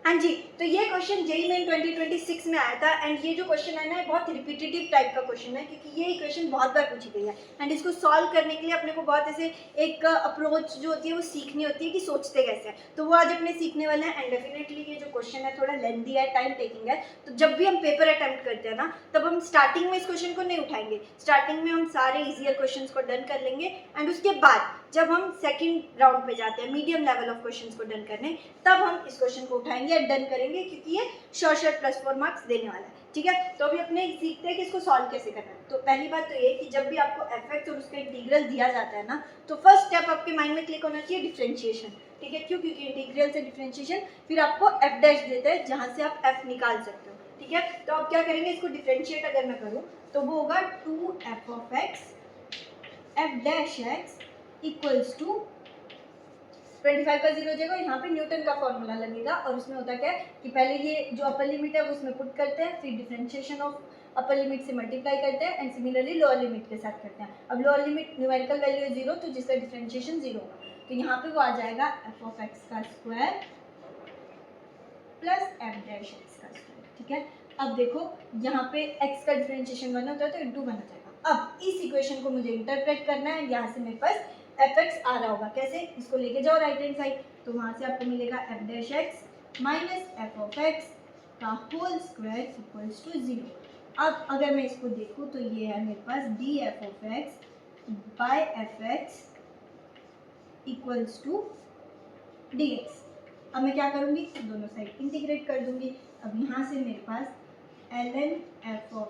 हाँ जी, तो ये क्वेश्चन जेईई मेन 2026 में आया था एंड ये जो क्वेश्चन है ना बहुत रिपीटेटिव टाइप का क्वेश्चन है क्योंकि ये क्वेश्चन बहुत बार पूछी गई है एंड इसको सॉल्व करने के लिए अपने को बहुत ऐसे एक अप्रोच जो होती है वो सीखनी होती है कि सोचते कैसे हैं, तो वो आज अपने सीखने वाले हैं। एंड डेफिनेटली ये जो क्वेश्चन है थोड़ा लेंथी है, टाइम टेकिंग है, तो जब भी हम पेपर अटेम्प्ट करते हैं ना तब हम स्टार्टिंग में इस क्वेश्चन को नहीं उठाएंगे, स्टार्टिंग में हम सारे ईजियर क्वेश्चन को डन कर लेंगे एंड उसके बाद जब हम सेकंड राउंड पे जाते हैं मीडियम लेवल ऑफ क्वेश्चंस को डन करने, तब हम इस क्वेश्चन को उठाएंगे और डन करेंगे क्योंकि ये शॉर्ट +4 मार्क्स देने वाला है। ठीक है, तो अभी अपने सीखते हैं कि इसको सॉल्व कैसे करना है। तो पहली बात तो ये कि जब भी आपको एफ और उसका इंटीग्रल दिया जाता है ना, तो फर्स्ट स्टेप आपके माइंड में क्लिक होना चाहिए डिफरेंशिएशन। ठीक है, क्यों? क्योंकि इंटीग्रल से डिफरेंशिएशन फिर आपको एफ डैश देता है जहाँ से आप एफ निकाल सकते हो। ठीक है, तो आप क्या करेंगे, इसको डिफरेंशिएट अगर मैं करूँ तो वो होगा 2f of x f dash x equals to 25 का 0 हो जाएगा, यहाँ पे न्यूटन का फॉर्मूला लगेगा और उसमें होता क्या है कि पहले ये जो अपर लिमिट है वो उसमें पुट करते हैं, फिर डिफरेंशिएशन ऑफ अपर लिमिट से मल्टीप्लाई करते हैं एंड सिमिलरली लोअर लिमिट के साथ करते हैं। अब लोअर लिमिट न्यूमेरिकल वैल्यू है 0, तो जिसका डिफरेंशिएशन 0 होगा, तो यहाँ पे वो आ जाएगा f of x का square plus f dash x का स्क्वायर। ठीक है, अब देखो यहाँ पे x का डिफरेंशिएशन 1 होता है तो इंटू 1 हो जाएगा। अब इस इक्वेशन को मुझे इंटरप्रेट करना है, यहाँ से मेरे पास fx आ रहा होगा, कैसे? इसको लेके जाओ राइट हैंड साइड, तो वहाँ से आपको मिलेगा f dash x minus f of x का होल स्क्वायर इक्वल्स टू 0। अब अगर मैं इसको देखूँ तो ये है मेरे पास df of x by fx equals to dx। अब मैं क्या करूँगी, दोनों साइड इंटीग्रेट कर दूंगी। अब यहाँ से मेरे पास ln f of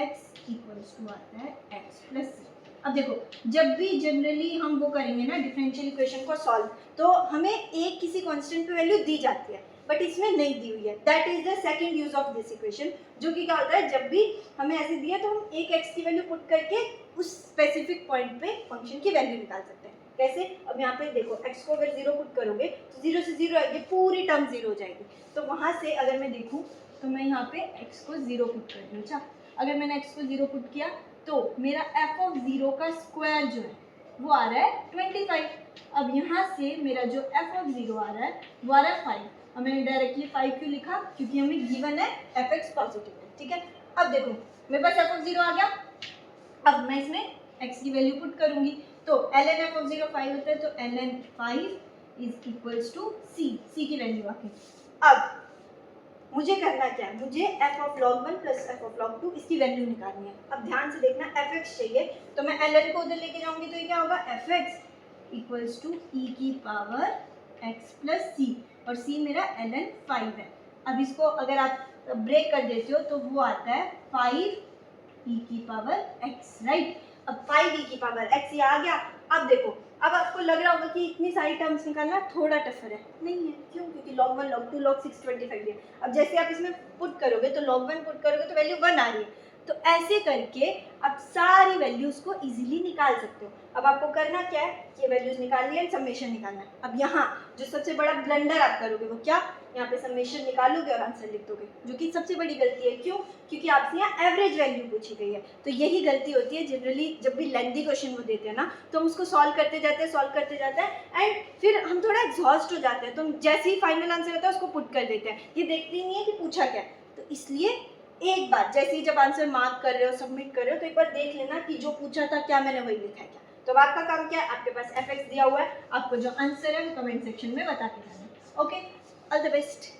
x equals to आता है x प्लस c। अब देखो, जब भी जनरली हम वो करेंगे ना डिफरेंशियल इक्वेशन को सॉल्व, तो हमें एक किसी कांस्टेंट पे वैल्यू दी जाती है, बट इसमें नहीं दी हुई है। That is the second use of this equation, जो कि क्या होता है, जब भी हमें ऐसे दिया तो हम एक x की वैल्यू पुट करके उस स्पेसिफिक पॉइंट पे फंक्शन की वैल्यू निकाल सकते हैं। कैसे? अब यहाँ पे देखो, x को अगर 0 पुट करोगे तो 0 से 0 ये पूरी टर्म 0 हो जाएगी, तो वहाँ से अगर मैं देखूँ तो मैं यहाँ पे x को 0 पुट कर दूँ। अच्छा, अगर मैंने x को 0 पुट किया तो मेरा f of 0 का स्क्वायर जो है वो आ रहा है 25। अब यहाँ से मेरा जो f of 0 आ रहा है वो आ रहा है 5। अब मैंने डायरेक्टली 5 क्यों लिखा, क्योंकि हमें गिवन है fx पॉजिटिव है। ठीक है, अब देखो मेरे पास f of 0 आ गया, अब मैं इसमें x की वैल्यू पुट करूंगी, तो ln f of 0 5 होता है, तो ln 5 is equals to c की वैल्यू आ गई। अब मुझे करना क्या है, मुझे f of log 1 plus f of log 2 इसकी वैल्यू निकालनी है। अब ध्यान से देखना, fx चाहिए तो मैं ln को उधर लेके जाऊंगी, तो ये क्या होगा, fx इक्वल्स टू e की पावर x प्लस c, और c मेरा ln 5 है। अब इसको अगर आप ब्रेक कर देते हो तो वो आता है 5 e की पावर x, राइट। अब 5 e की पावर x ये आ गया। अब देखो, अब आपको लग रहा होगा कि इतनी सारी टर्म्स निकालना थोड़ा टफर है, नहीं है। क्यों? क्योंकि log 1 log 2 log 6 25 है। अब जैसे आप इसमें पुट करोगे तो log 1 पुट करोगे तो वैल्यू 1 आ रही है, तो ऐसे करके आप सारी वैल्यूज को इजीली निकाल सकते हो। अब आपको करना क्या है, ये वैल्यूज निकालनी है, समेशन निकालना है। अब यहाँ जो सबसे बड़ा ब्लंडर आप करोगे वो क्या, यहाँ पे समेशन निकालोगे और आंसर लिख दोगे, जो कि सबसे बड़ी गलती है। क्यों? क्योंकि आपसे यहाँ एवरेज वैल्यू पूछी गई है, तो यही गलती होती है जनरली जब भी लेंथी क्वेश्चन वो देते हैं ना, तो हम उसको सॉल्व करते जाते हैं एंड फिर हम थोड़ा एग्जॉस्ट हो जाते हैं, तो जैसे ही फाइनल आंसर आता है उसको पुट कर देते हैं, ये देखते ही नहीं है कि पूछा क्या है। तो इसलिए एक बार जैसे ही जब आंसर मार्क कर रहे हो, सबमिट कर रहे हो, तो एक बार देख लेना कि जो पूछा था क्या मैंने वही लिखा है क्या। तो अब आपका काम क्या है, आपके पास fx दिया हुआ है, आपको जो आंसर है वो कमेंट सेक्शन में बता के जाना। Okay, all the best.